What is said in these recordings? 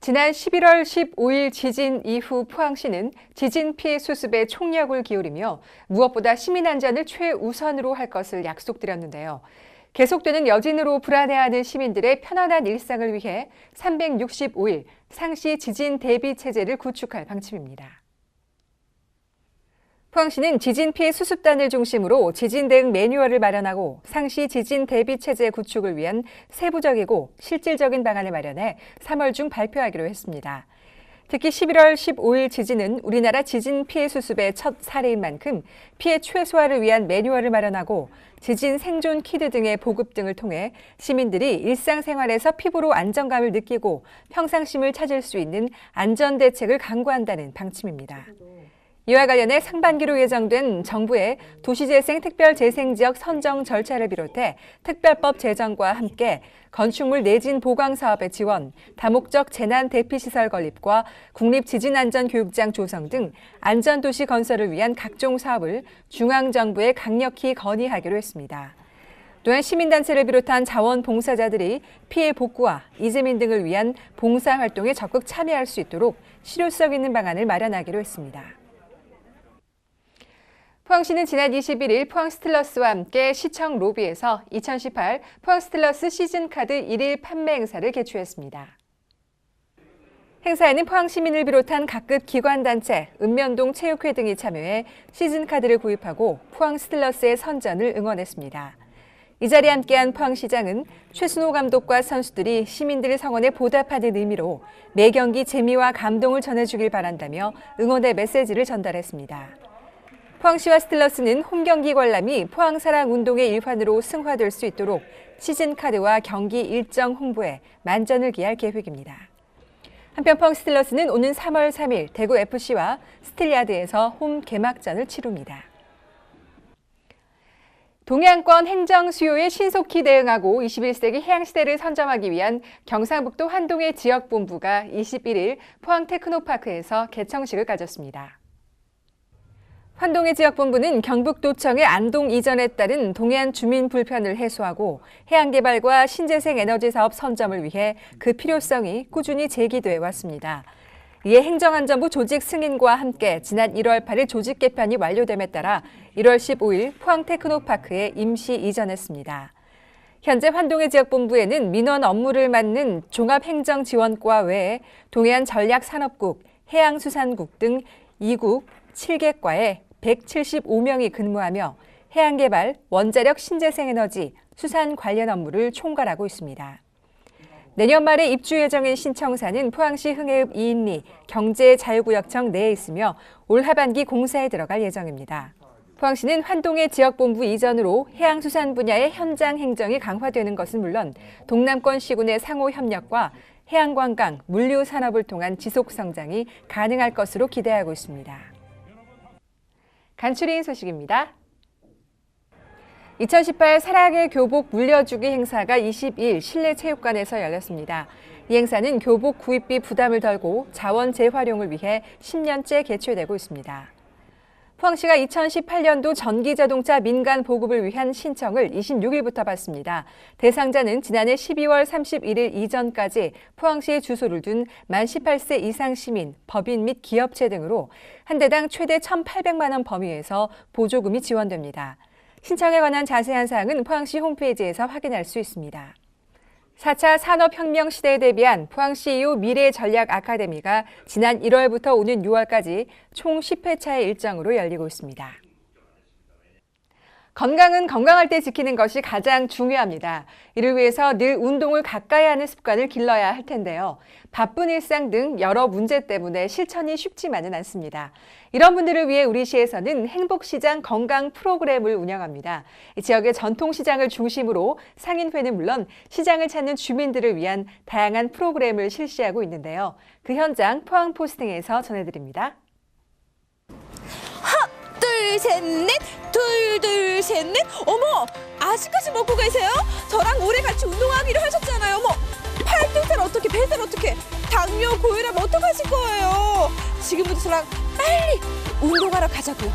지난 11월 15일 지진 이후 포항시는 지진 피해 수습에 총력을 기울이며 무엇보다 시민 안전을 최우선으로 할 것을 약속드렸는데요. 계속되는 여진으로 불안해하는 시민들의 편안한 일상을 위해 365일 상시 지진 대비 체제를 구축할 방침입니다. 포항시는 지진 피해 수습단을 중심으로 지진 대응 매뉴얼을 마련하고 상시 지진 대비 체제 구축을 위한 세부적이고 실질적인 방안을 마련해 3월 중 발표하기로 했습니다. 특히 11월 15일 지진은 우리나라 지진 피해 수습의 첫 사례인 만큼 피해 최소화를 위한 매뉴얼을 마련하고 지진 생존 키트 등의 보급 등을 통해 시민들이 일상생활에서 피부로 안정감을 느끼고 평상심을 찾을 수 있는 안전대책을 강구한다는 방침입니다. 이와 관련해 상반기로 예정된 정부의 도시재생 특별재생지역 선정 절차를 비롯해 특별법 제정과 함께 건축물 내진 보강 사업의 지원, 다목적 재난 대피시설 건립과 국립지진안전교육장 조성 등 안전도시 건설을 위한 각종 사업을 중앙정부에 강력히 건의하기로 했습니다. 또한 시민단체를 비롯한 자원봉사자들이 피해 복구와 이재민 등을 위한 봉사활동에 적극 참여할 수 있도록 실효성 있는 방안을 마련하기로 했습니다. 포항시는 지난 21일 포항스틸러스와 함께 시청 로비에서 2018 포항스틸러스 시즌카드 1일 판매 행사를 개최했습니다. 행사에는 포항시민을 비롯한 각급 기관단체, 읍면동 체육회 등이 참여해 시즌카드를 구입하고 포항스틸러스의 선전을 응원했습니다. 이 자리에 함께한 포항시장은 최순호 감독과 선수들이 시민들의 성원에 보답하는 의미로 매 경기 재미와 감동을 전해주길 바란다며 응원의 메시지를 전달했습니다. 포항시와 스틸러스는 홈경기 관람이 포항사랑운동의 일환으로 승화될 수 있도록 시즌카드와 경기 일정 홍보에 만전을 기할 계획입니다. 한편 포항 스틸러스는 오는 3월 3일 대구FC와 스틸야드에서 홈 개막전을 치릅니다. 동해안권 행정 수요에 신속히 대응하고 21세기 해양시대를 선점하기 위한 경상북도 환동의 지역본부가 21일 포항 테크노파크에서 개청식을 가졌습니다. 환동의 지역본부는 경북도청의 안동 이전에 따른 동해안 주민 불편을 해소하고 해양개발과 신재생 에너지 사업 선점을 위해 그 필요성이 꾸준히 제기돼 왔습니다. 이에 행정안전부 조직 승인과 함께 지난 1월 8일 조직 개편이 완료됨에 따라 1월 15일 포항 테크노파크에 임시 이전했습니다. 현재 환동의 지역본부에는 민원 업무를 맡는 종합행정지원과 외에 동해안 전략산업국, 해양수산국 등 2국 7개과에 175명이 근무하며 해양개발, 원자력 신재생에너지, 수산 관련 업무를 총괄하고 있습니다. 내년 말에 입주 예정인 신청사는 포항시 흥해읍 이인리 경제자유구역청 내에 있으며 올 하반기 공사에 들어갈 예정입니다. 포항시는 환동의 지역본부 이전으로 해양수산 분야의 현장 행정이 강화되는 것은 물론 동남권 시군의 상호 협력과 해양관광, 물류산업을 통한 지속성장이 가능할 것으로 기대하고 있습니다. 간추린 소식입니다. 2018 사랑의 교복 물려주기 행사가 22일 실내체육관에서 열렸습니다. 이 행사는 교복 구입비 부담을 덜고 자원 재활용을 위해 10년째 개최되고 있습니다. 포항시가 2018년도 전기자동차 민간 보급을 위한 신청을 26일부터 받습니다. 대상자는 지난해 12월 31일 이전까지 포항시에 주소를 둔 만 18세 이상 시민, 법인 및 기업체 등으로 한 대당 최대 1,800만 원 범위에서 보조금이 지원됩니다. 신청에 관한 자세한 사항은 포항시 홈페이지에서 확인할 수 있습니다. 4차 산업혁명 시대에 대비한 포항시 이후 미래전략아카데미가 지난 1월부터 오는 6월까지 총 10회차의 일정으로 열리고 있습니다. 건강은 건강할 때 지키는 것이 가장 중요합니다. 이를 위해서 늘 운동을 가까이 하는 습관을 길러야 할 텐데요. 바쁜 일상 등 여러 문제 때문에 실천이 쉽지만은 않습니다. 이런 분들을 위해 우리 시에서는 행복시장 건강 프로그램을 운영합니다. 지역의 전통시장을 중심으로 상인회는 물론 시장을 찾는 주민들을 위한 다양한 프로그램을 실시하고 있는데요. 그 현장 포항 포스팅에서 전해드립니다. 둘, 셋, 넷, 둘, 셋, 넷. 어머, 아직까지 먹고 계세요? 저랑 오래 같이 운동하기로 하셨잖아요. 어머, 팔뚝살 어떻게, 배살 어떻게, 당뇨, 고혈압 어떡하실 거예요? 지금부터 저랑 빨리 운동하러 가자고요.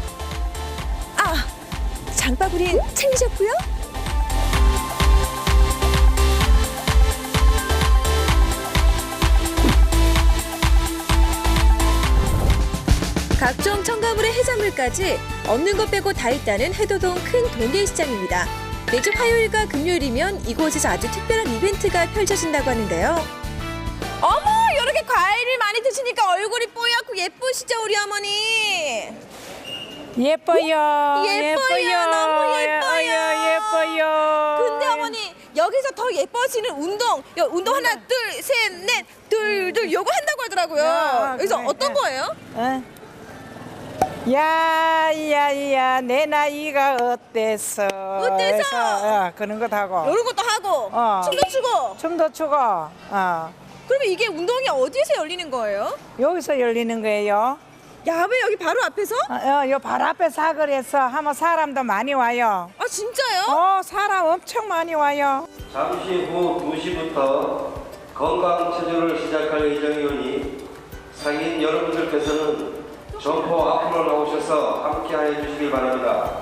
아, 장바구니 챙기셨고요? 화요일까지 없는 것 빼고 다 있다는 해도동 큰 동계시장입니다. 매주 화요일과 금요일이면 이곳에서 아주 특별한 이벤트가 펼쳐진다고 하는데요. 어머, 이렇게 과일을 많이 드시니까 얼굴이 뽀얗고 예쁘시죠, 우리 어머니? 예뻐요. 예뻐요. 너무 예뻐요. 근데 예. 어머니, 여기서 더 예뻐지는 운동, 운동 하나, 둘, 셋, 넷, 둘, 요거 한다고 하더라고요. 야, 여기서 그래, 어떤 그래. 거예요? 야야야 내 나이가 어때서? 어때서? 그런 것도 하고 이런 것도 하고, 춤도 추고. 춤도 추고 그러면 이게 운동이 어디에서 열리는 거예요? 여기서 열리는 거예요. 야외 여기 바로 앞에서? 요 바로 앞에 사거리에서 하면 사람도 많이 와요. 아, 진짜요? 사람 엄청 많이 와요. 잠시 후 2시부터 건강체조를 시작할 예정이오니 상인 여러분들께서는 점포 앞으로 나오셔서 함께하여 주시길 바랍니다.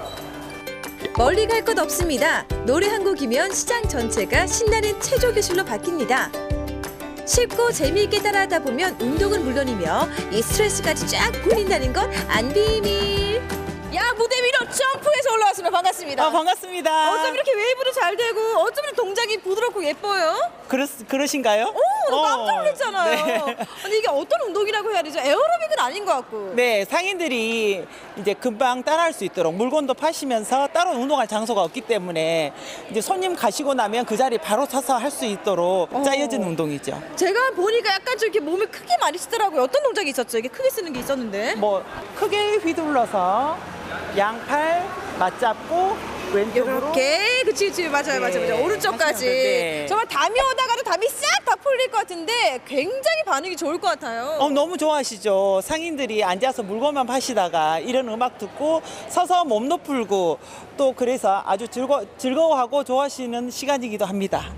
멀리 갈 것 없습니다. 노래 한 곡이면 시장 전체가 신나는 체조 교실로 바뀝니다. 쉽고 재미있게 따라하다 보면 운동은 물론이며 이 스트레스까지 쫙 풀린다는 건 안 비밀. 야, 무대 위로 점프해서 올라왔습니다. 반갑습니다. 반갑습니다. 어쩜 이렇게 웨이브도 잘 되고 어쩜 이렇게 동작이 부드럽고 예뻐요? 그러신가요? 오, 나 깜짝 놀랐잖아요. 네. 아니, 이게 어떤 운동이라고 해야 되죠? 에어로빅은 아닌 것 같고. 네, 상인들이 이제 금방 따라할 수 있도록 물건도 파시면서 따로 운동할 장소가 없기 때문에 이제 손님 가시고 나면 그 자리 바로 서서 할 수 있도록 짜여진 운동이죠. 제가 보니까 약간 좀 이렇게 몸을 크게 많이 쓰더라고요. 어떤 동작이 있었죠? 이게 크게 쓰는 게 있었는데. 뭐 크게 휘둘러서 양팔 맞잡고 왼쪽으로 이렇게 그치 맞아요. 네, 오른쪽까지 네. 정말 담이 오다가도 담이 싹 다 풀릴 것 같은데 굉장히 반응이 좋을 것 같아요. 너무 좋아하시죠. 상인들이 앉아서 물건만 파시다가 이런 음악 듣고 서서 몸도 풀고 또 그래서 아주 즐거워하고 좋아하시는 시간이기도 합니다.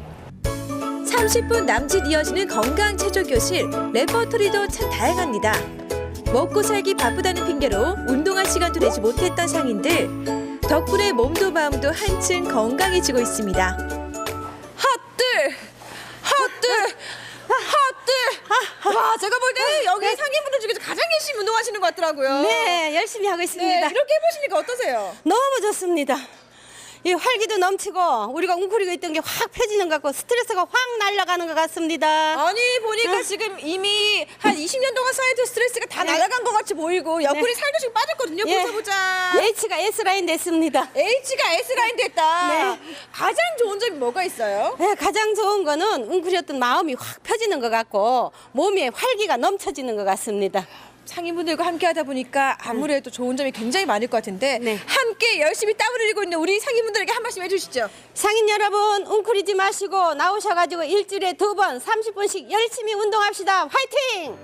30분 남짓 이어지는 건강 체조 교실, 레퍼토리도 참 다양합니다. 먹고 살기 바쁘다는 핑계로 운동할 시간도 내지 못했던 상인들, 덕분에 몸도 마음도 한층 건강해지고 있습니다. 헛들. 와, 제가 볼 때 여기 상인분들 중에서 가장 열심히 운동하시는 것 같더라고요. 네, 열심히 하고 네, 있습니다. 이렇게 해보시니까 어떠세요? 너무 좋습니다. 이 활기도 넘치고 우리가 웅크리고 있던 게 확 펴지는 것 같고 스트레스가 확 날아가는 것 같습니다. 아니, 보니까 지금 이미 한 20년 동안 쌓여둔 스트레스가 다 네. 날아간 것 같이 보이고 옆구리 살도 지금 빠졌거든요. 예. 보자. H가 S라인 됐습니다. H가 S라인 됐다. 네. 가장 좋은 점이 뭐가 있어요? 네, 가장 좋은 거는 웅크렸던 마음이 확 펴지는 것 같고 몸에 활기가 넘쳐지는 것 같습니다. 상인분들과 함께 하다 보니까 아무래도 좋은 점이 굉장히 많을 것 같은데 네. 함께 열심히 땀을 흘리고 있는 우리 상인분들에게 한 말씀 해주시죠. 상인 여러분, 웅크리지 마시고 나오셔가지고 일주일에 2번 30분씩 열심히 운동합시다. 화이팅!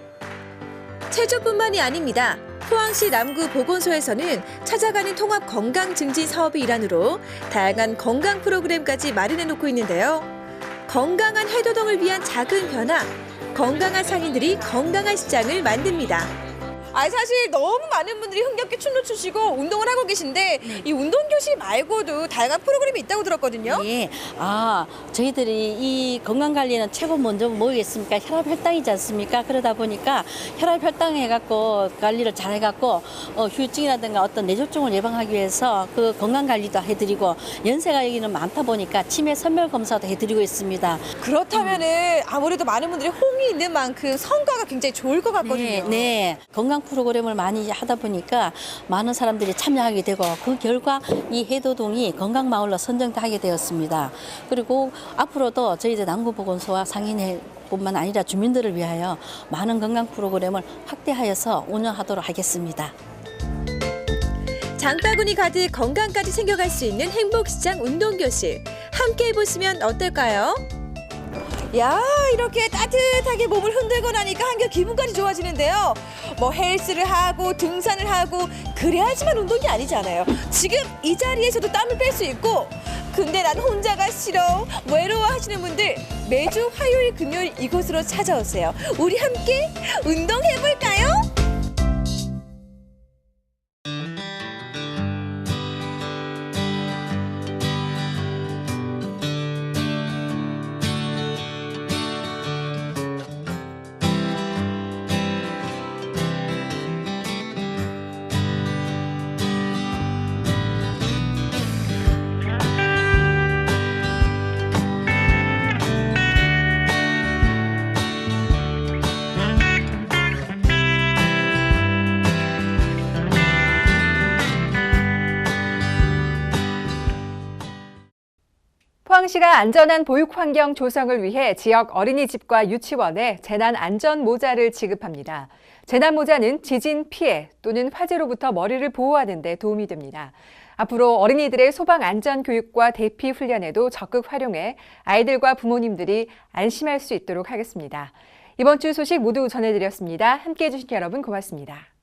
체조뿐만이 아닙니다. 포항시 남구 보건소에서는 찾아가는 통합 건강 증진 사업의 일환으로 다양한 건강 프로그램까지 마련해 놓고 있는데요. 건강한 해도동을 위한 작은 변화, 건강한 상인들이 건강한 시장을 만듭니다. 사실 너무 많은 분들이 흥겹게 춤도 추시고 운동을 하고 계신데 이 운동교실 말고도 다양한 프로그램이 있다고 들었거든요. 예. 저희들이 이 건강관리는 최고 먼저 뭐겠습니까? 혈압혈당이지 않습니까? 그러다 보니까 혈압혈당 해갖고 관리를 잘 해갖고 후유증이라든가 어떤 뇌졸중을 예방하기 위해서 그 건강관리도 해드리고 연세가 여기는 많다 보니까 치매 선별 검사도 해드리고 있습니다. 그렇다면은 아무래도 많은 분들이 호응이 있는 만큼 성과가 굉장히 좋을 것 같거든요. 네. 건강 프로그램을 많이 하다 보니까 많은 사람들이 참여하게 되고 그 결과 이 해도동이 건강마을로 선정하게 되었습니다. 그리고 앞으로도 저희들 남구보건소와 상인회뿐만 아니라 주민들을 위하여 많은 건강 프로그램을 확대하여서 운영하도록 하겠습니다. 장바구니 가득 건강까지 챙겨갈 수 있는 행복시장 운동교실 함께 해보시면 어떨까요? 야, 이렇게 따뜻하게 몸을 흔들고 나니까 한결 기분까지 좋아지는데요. 뭐 헬스를 하고 등산을 하고 그래야지만 운동이 아니잖아요. 지금 이 자리에서도 땀을 뺄 수 있고 근데 난 혼자가 싫어 외로워하시는 분들 매주 화요일 금요일 이곳으로 찾아오세요. 우리 함께 운동해볼까요? 포항시가 안전한 보육 환경 조성을 위해 지역 어린이집과 유치원에 재난 안전 모자를 지급합니다. 재난 모자는 지진 피해 또는 화재로부터 머리를 보호하는 데 도움이 됩니다. 앞으로 어린이들의 소방 안전 교육과 대피 훈련에도 적극 활용해 아이들과 부모님들이 안심할 수 있도록 하겠습니다. 이번 주 소식 모두 전해드렸습니다. 함께해 주신 여러분 고맙습니다.